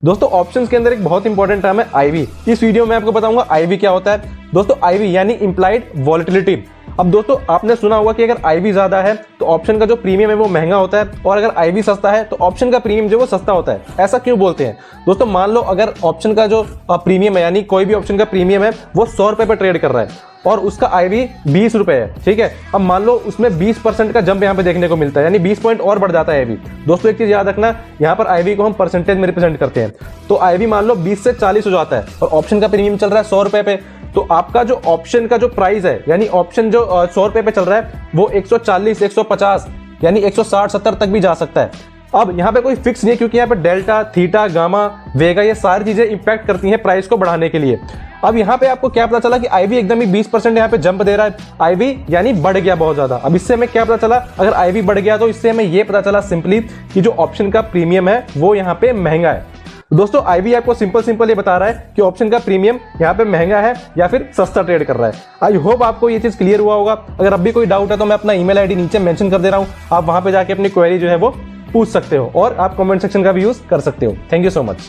दोस्तों ऑप्शंस के अंदर एक बहुत इंपॉर्टेंट टर्म है आईवी। इस वीडियो में आपको बताऊंगा आईवी क्या होता है। दोस्तों आईवी यानी इंप्लाइड वॉलेटिलिटी। अब दोस्तों आपने सुना होगा कि अगर आईवी ज्यादा है तो ऑप्शन का जो प्रीमियम है वो महंगा होता है, और अगर आईवी सस्ता है तो ऑप्शन का प्रीमियम जो वो सस्ता होता है। ऐसा क्यों बोलते हैं दोस्तों? मान लो अगर ऑप्शन का जो प्रीमियम है यानी कोई भी ऑप्शन का प्रीमियम है वो 100 रुपए पे ट्रेड कर रहा है और उसका आईवी 20 रुपए है, ठीक है। अब मान लो उसमें 20% का जंप यहाँ पे देखने को मिलता है, यानी 20 पॉइंट और बढ़ जाता है आईवी। दोस्तों एक चीज याद रखना, यहाँ पर आईवी को हम परसेंटेज में रिप्रेजेंट करते हैं। तो आईवी मान लो 20 से 40 हो जाता है और ऑप्शन का प्रीमियम चल रहा है 100 रुपए पे, तो आपका जो ऑप्शन का जो प्राइस है यानी ऑप्शन जो 100 रुपए पे चल रहा है वो 140, 150 यानी 160, 70 तक भी जा सकता है। अब यहाँ पे कोई फिक्स नहीं है, क्योंकि यहाँ पे डेल्टा, थीटा, गामा, वेगा ये सारी चीजें इंपैक्ट करती हैं प्राइस को बढ़ाने के लिए। अब यहाँ पे आपको क्या पता चला कि आईवी एकदम ही 20% यहाँ पे जंप दे रहा है, आईवी यानी बढ़ गया बहुत ज्यादा। अब इससे हमें क्या पता चला? अगर आईवी बढ़ गया तो इससे हमें ये पता चला सिंपली कि जो ऑप्शन का प्रीमियम है वो यहाँ पे महंगा है। दोस्तों आईवी आपको सिंपल ये बता रहा है कि ऑप्शन का प्रीमियम यहाँ पे महंगा है या फिर सस्ता ट्रेड कर रहा है। आई होप आपको ये चीज क्लियर हुआ होगा। अगर अब भी कोई डाउट है तो मैं अपना ईमेल आईडी नीचे मेंशन कर दे रहा हूँ, आप वहां पे जाके अपनी क्वेरी जो है वो पूछ सकते हो और आप कमेंट सेक्शन का भी यूज कर सकते हो। Thank you so much.